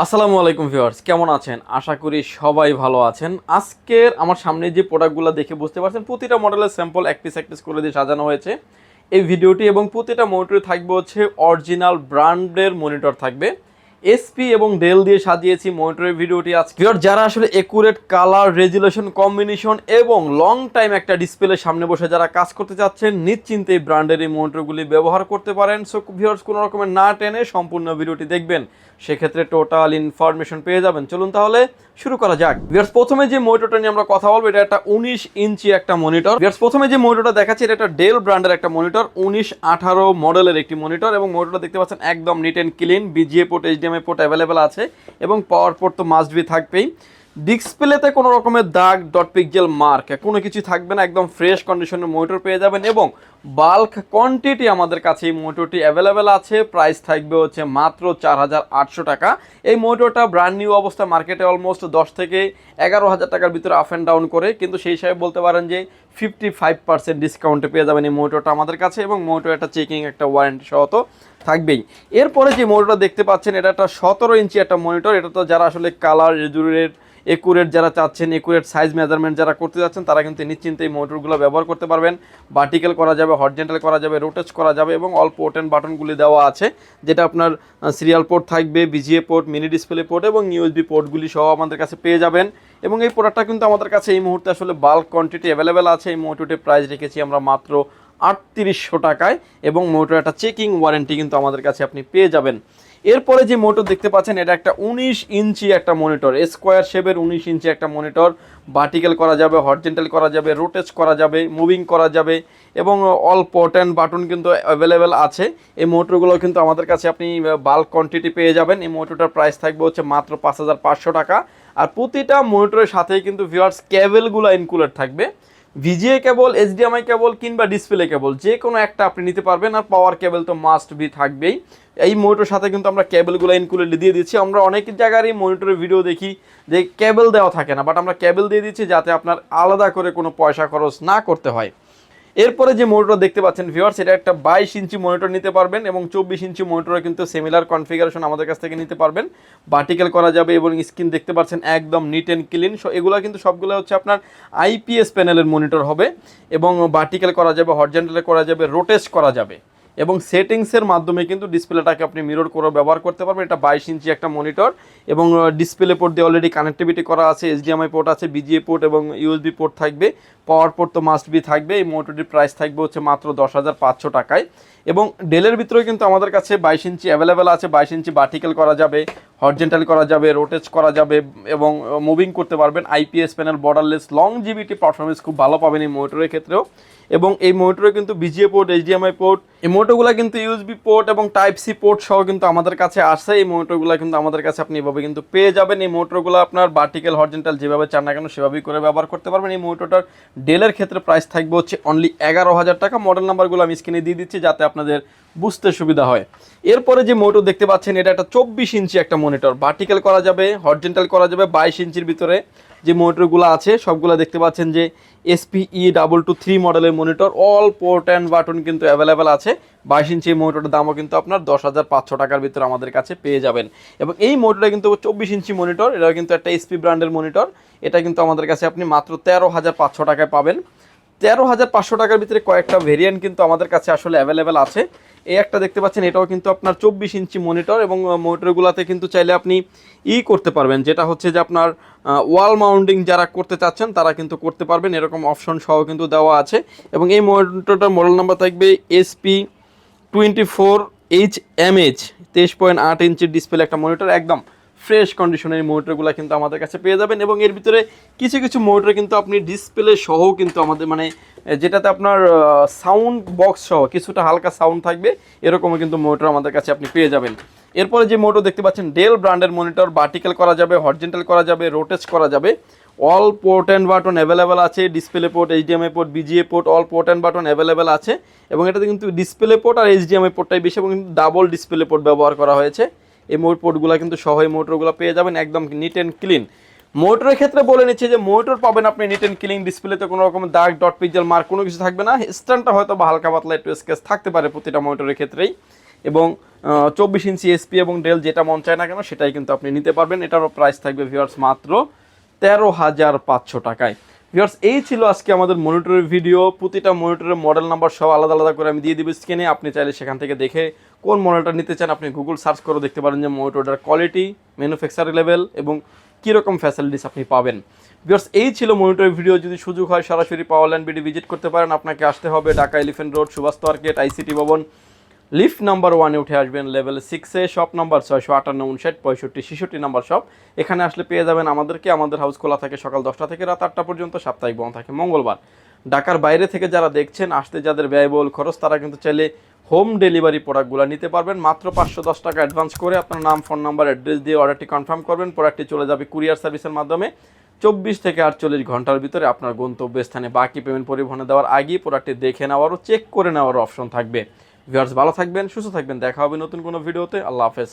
আসসালামু আলাইকুম ভিউয়ার্স, কেমন আছেন? আশা করি সবাই ভালো আছেন। আজকের আমার সামনে যে প্রোডাক্টগুলো দেখে বুঝতে পারছেন প্রতিটা মডেলের স্যাম্পল এক পিস করে দিয়ে সাজানো হয়েছে এই ভিডিওটি, এবং প্রতিটা মনিটরে থাকবে হচ্ছে অরিজিনাল ব্র্যান্ডের মনিটর থাকবে। এসপি এবং ডেল দিয়ে সাজিয়েছি মনিটরের ভিডিওটি। আজকে ভিউয়ার যারা আসলে একুরেট কালার রেজুলেশন কম্বিনেশন এবং লং টাইম একটা ডিসপ্লের সামনে বসে যারা কাজ করতে চাচ্ছেন, নিশ্চিন্তে এই ব্র্যান্ডের এই মনিটরগুলি ব্যবহার করতে পারেন। সো ভিউয়ার্স, কোনো রকমের না টেনে সম্পূর্ণ ভিডিওটি দেখবেন, সেক্ষেত্রে টোটাল ইনফরমেশন পেয়ে যাবেন। চলুন তাহলে শুরু করা যাক। ভিউয়ার্স, প্রথমে যে মনিটরটা নিয়ে আমরা কথা বলবো, এটা একটা 19 ইঞ্চি একটা মনিটর। ভিউয়ার্স, প্রথমে যে মনিটরটা দেখাচ্ছি এটা একটা ডেল ব্র্যান্ডের একটা মনিটর, 1918 মডেলের একটি মনিটর, এবং মনিটরটা দেখতে পাচ্ছেন একদম neat and clean. VGA port, HDMI port available আছে, এবং পাওয়ার পোর্ট তো মাস্ট বি থাকবেই। ডিসপ্লেতে কোনো রকমের দাগ ডট পিক্সেল মার্ক কোনো কিছু থাকবে না, একদম ফ্রেশ কন্ডিশনের মনিটর পেয়ে যাবেন, এবং বাল্ক কোয়ান্টিটি আমাদের কাছে এই মনিটরটি অ্যাভেলেবেল আছে। প্রাইস থাকবে হচ্ছে মাত্র 4800 টাকা। এই মনিটরটা ব্র্যান্ড নিউ অবস্থায় মার্কেটে অলমোস্ট 10 থেকে 11,000 টাকার ভিতরে আপ অ্যান্ড ডাউন করে, কিন্তু সেই হিসাবে বলতে পারেন যে 55% ডিসকাউন্টে পেয়ে যাবেন এই মনিটরটা আমাদের কাছে, এবং মনিটর একটা চেকিং একটা ওয়ারেন্টি সহ তো থাকবেই। এরপরে যে মনিটরটা দেখতে পাচ্ছেন এটা একটা 17 ইঞ্চি একটা মনিটর। এটা তো যারা আসলে কালার রেজুলেট একুরেট যারা চাচ্ছেন, একুরেট সাইজ মেজারমেন্ট যারা করতে যাচ্ছেন, তারা কিন্তু নিশ্চিন্তে এই মোটরগুলো ব্যবহার করতে পারবেন। ভার্টিক্যাল করা যাবে, হরিজন্টাল করা যাবে, রোটেট করা যাবে, এবং অল পোর্ট অ্যান্ড বাটনগুলি দেওয়া আছে, যেটা আপনার সিরিয়াল পোর্ট থাকবে, VGA port, mini display port এবং ইউএসবি পোর্টগুলি সহ আমাদের কাছে পেয়ে যাবেন। এবং এই প্রোডাক্টটা কিন্তু আমাদের কাছে এই মুহূর্তে আসলে বাল্ক কোয়ান্টিটি অ্যাভেলেবেল আছে। এই মোটরটির প্রাইস রেখেছি আমরা মাত্র 3800 টাকায়, এবং মোটর একটা চেকিং ওয়ারেন্টি কিন্তু আমাদের কাছে আপনি পেয়ে যাবেন। এরপরে যে মনিটর দেখতে পাচ্ছেন এটা একটা 19 ইঞ্চি একটা মনিটর, স্কোয়ার শেপের 19 ইঞ্চি একটা মনিটর। ভার্টিক্যাল করা যাবে, হরিজন্টাল করা যাবে, রোটেট করা যাবে, মুভিং করা যাবে, এবং অল পোর্ট অ্যান্ড বাটন কিন্তু অ্যাভেলেবেল আছে। এই মোটরগুলো কিন্তু আমাদের কাছে আপনি বাল্ক কোয়ান্টিটি পেয়ে যাবেন। এই মোটরটার প্রাইস থাকবে হচ্ছে মাত্র 5500 টাকা। আর প্রতিটা মনিটরের সাথেই কিন্তু ভিউয়ার্স কেবলগুলো ইনক্লুডেড থাকবে। ভিজিএ কেবল, এইচডিএমআই কেবল কিংবা ডিসপ্লে কেবল যে কোনো একটা আপনি নিতে পারবেন, আর পাওয়ার কেবল তো মাস্ট বি থাকবেই। এই মনিটরের সাথে কিন্তু আমরা কেবলগুলো ইনক্লুডেড দিয়ে দিচ্ছি। আমরা অনেক জায়গারই মনিটরের ভিডিও দেখি যে কেবল দেওয়া থাকে না, বাট আমরা কেবল দিয়ে দিচ্ছি যাতে আপনার আলাদা করে কোনো পয়সা খরচ না করতে হয়। এরপরে যে মনিটর দেখতে পাচ্ছেন ভিউয়ার্স, এটা একটা 22 ইঞ্চি মনিটর নিতে পারবেন, এবং 24 ইঞ্চি মনিটরে কিন্তু সিমিলার কনফিগারেশন আমাদের কাছ থেকে নিতে পারবেন। ভার্টিক্যাল করা যাবে, এবং স্ক্রিন দেখতে পাচ্ছেন একদম নিট অ্যান্ড ক্লিন। এগুলো কিন্তু সবগুলো হচ্ছে আপনার আইপিএস প্যানেলের মনিটর হবে, এবং ভার্টিক্যাল করা যাবে, হরিজন্টাল করা যাবে, রোটেট করা যাবে, এবং সেটিংসের মাধ্যমে কিন্তু ডিসপ্লেটাকে আপনি মিরর করে ব্যবহার করতে পারবেন। এটা 22 ইঞ্চি একটা মনিটর, এবং ডিসপ্লে পোর্ট দিয়ে অলরেডি কানেক্টিভিটি করা আছে, এইচডিএমআই পোর্ট আছে, বিজিএ পোর্ট এবং ইউএসবি পোর্ট থাকবে, পাওয়ার পোর্ট তো মাস্ট বি থাকবে। এই মোটরটির প্রাইস থাকবে হচ্ছে মাত্র 10,500 টাকায়। এবং ডেলের ভিতরে কিন্তু আমাদের কাছে 22 ইঞ্চি অ্যাভেলেবেল আছে। 22 ইঞ্চি ভার্টিক্যাল করা যাবে, হরিজন্টাল করা যাবে, রোটেট করা যাবে, এবং মুভিং করতে পারবেন। IPS panel, borderless, long GPT performance খুব ভালো পাবেন এই মোটরের ক্ষেত্রেও। এবং এই মোটরে কিন্তু বিজিএ পোর্ট, এইচডিএমআই পোর্ট, এই মোটরগুলো কিন্তু ইউএসবি পোর্ট এবং টাইপ সি পোর্ট সহ কিন্তু আমাদের কাছে আসে। এই মোটরগুলো কিন্তু আমাদের কাছে আপনি এভাবে কিন্তু পেয়ে যাবেন। এই মোটরগুলো আপনার ভার্টিক্যাল, হরিজন্টাল যেভাবে চান না কেন সেভাবেই করে ব্যবহার করতে পারবেন। এই মোটরটার ডেলের ক্ষেত্রে প্রাইস থাকবে হচ্ছে অনলি 11,000 টাকা। মডেল নাম্বারগুলো আমি স্ক্রিনে দিয়ে দিচ্ছি যাতে আপনাদের বুঝতে সুবিধা হয়। এরপরে যে মোটর দেখতে পাচ্ছেন এটা একটা 24 ইঞ্চি একটা মনিটর, ভার্টিক্যাল করা যাবে, হরিজন্টাল করা যাবে। 22 ইঞ্চির ভিতরে যে মনিটরগুলো আছে সবগুলো দেখতে পাচ্ছেন যে SPE223 মডেলের monitor, all port and button কিন্তু অ্যাভেলেবেল আছে। 22 ইঞ্চি মনিটরের দামও কিন্তু আপনার 10,500 টাকার ভিতরে আমাদের কাছে পেয়ে যাবেন। এবং এই মনিটরটা কিন্তু 24 ইঞ্চি মনিটর, এটা কিন্তু একটা এসপি ব্র্যান্ডের মনিটর। এটা কিন্তু আমাদের কাছে আপনি মাত্র 13,500 টাকায় পাবেন। 13,500 টাকার ভিতরে কয়েকটা ভেরিয়েন্ট কিন্তু আমাদের কাছে আসলে অ্যাভেলেবেল আছে। এই একটা দেখতে পাচ্ছেন, এটাও কিন্তু আপনার 24 ইঞ্চি মনিটর, এবং মনিটরগুলোতে কিন্তু চাইলে আপনি করতে পারবেন, যেটা হচ্ছে যে আপনার ওয়াল মাউন্টিং যারা করতে চাচ্ছেন তারা কিন্তু করতে পারবেন, এরকম অপশন সহ কিন্তু দেওয়া আছে। এবং এই মনিটরটার মডেল নাম্বার থাকবে SP24HMH, 23.8 ইঞ্চির ডিসপ্লে একটা মনিটর, একদম ফ্রেশ কন্ডিশনের মোটরগুলো কিন্তু আমাদের কাছে পেয়ে যাবেন। এবং এর ভিতরে কিছু কিছু মোটর কিন্তু আপনি ডিসপ্লে সহ কিন্তু আমাদের মানে যেটাতে আপনার সাউন্ড বক্স সহ কিছুটা হালকা সাউন্ড থাকবে, এরকমও কিন্তু মোটর আমাদের কাছে আপনি পেয়ে যাবেন। এরপরে যে মোটর দেখতে পাচ্ছেন ডেল ব্র্যান্ডের মনিটর, ভার্টিক্যাল করা যাবে, হরিজন্টাল করা যাবে, রোটেট করা যাবে, all port and button available আছে। Display port, HDMI port, VGA port, all port and button available আছে। এবং এটাতে কিন্তু ডিসপ্লে পোর্ট আর এইচডিএমআই পোর্টটাই বেশি, এবং কিন্তু ডাবল ডিসপ্লে পোর্ট ব্যবহার করা হয়েছে। এই পোর্টগুলো কিন্তু সহ এই মোটরগুলো পেয়ে যাবেন একদম নিট অ্যান্ড ক্লিন। মোটরের ক্ষেত্রে বলে নিচ্ছে যে মোটর পাবেন আপনি নিট অ্যান্ড ক্লিন, ডিসপ্লেতে কোনো রকম দাগ ডট পিক্সেল মার্ক কোনো কিছু থাকবে না। স্ট্যান্ডটা হয়তো বা হালকা পাতলা একটু স্কেচ থাকতে পারে প্রতিটা মোটরের ক্ষেত্রেই। এবং 24 ইঞ্চি এসপি এবং ডেল যেটা মন চায় না কেন সেটাই কিন্তু আপনি নিতে পারবেন। এটারও প্রাইস থাকবে ভিউয়ার্স মাত্র 13,500 টাকায়। ভিউয়ার্স এই ছিল আজকে আমাদের মনিটরের ভিডিও। প্রতিটা মনিটরের মডেল নাম্বার সব আলাদা আলাদা করে আমি দিয়ে দিব স্ক্রিনে। আপনি চাইলে সেখান থেকে দেখে কোন মডেলটা নিতে চান আপনি গুগল সার্চ করে দেখতে পারেন যে মনিটরটার কোয়ালিটি, ম্যানুফ্যাকচারিং লেভেল এবং কীরকম ফ্যাসিলিটিস আপনি পাবেন। ভিউয়ার্স এই ছিল মনিটরের ভিডিও। যদি সুযোগ হয় সরাসরি পাওয়ারল্যান্ড বিডি ভিজিট করতে পারেন। আপনাকে আসতে হবে Dhaka elephant road, Subhash market, ICT Bhaban, lift number 1-এ উঠে আসবেন লেভেল 6-এ, শপ নাম্বার 658, 59, 65, 66 নাম্বার শপ। এখানে আসলে পেয়ে যাবেন আমাদেরকে। আমাদের হাউস খোলা থাকে সকাল 10টা থেকে রাত 8টা পর্যন্ত, সাপ্তাহিক বন্ধ থাকে মঙ্গলবার। ঢাকার বাইরে থেকে যারা দেখছেন, আসতে যাদের ব্যয়বহুল খরচ তারা কিন্তু চাইলে হোম ডেলিভারি প্রোডাক্টগুলো নিতে পারবেন। মাত্র 510 টাকা অ্যাডভান্স করে আপনার নাম, ফোন নাম্বার, অ্যাড্রেস দিয়ে অর্ডারটি কনফার্ম করবেন। প্রোডাক্টটি চলে যাবে কুরিয়ার সার্ভিসের মাধ্যমে 24 থেকে 48 ঘন্টার ভিতরে আপনার গন্তব্যস্থানে। বাকি পেমেন্ট পরিবহনে দেওয়ার আগেই প্রোডাক্টটি দেখে নেওয়ারও, চেক করে নেওয়ারও অপশন থাকবে। ভিউয়ার্স ভালো থাকবেন, সুস্থ থাকবেন, দেখা হবে নতুন কোনো ভিডিওতে। আল্লাহ হাফেজ।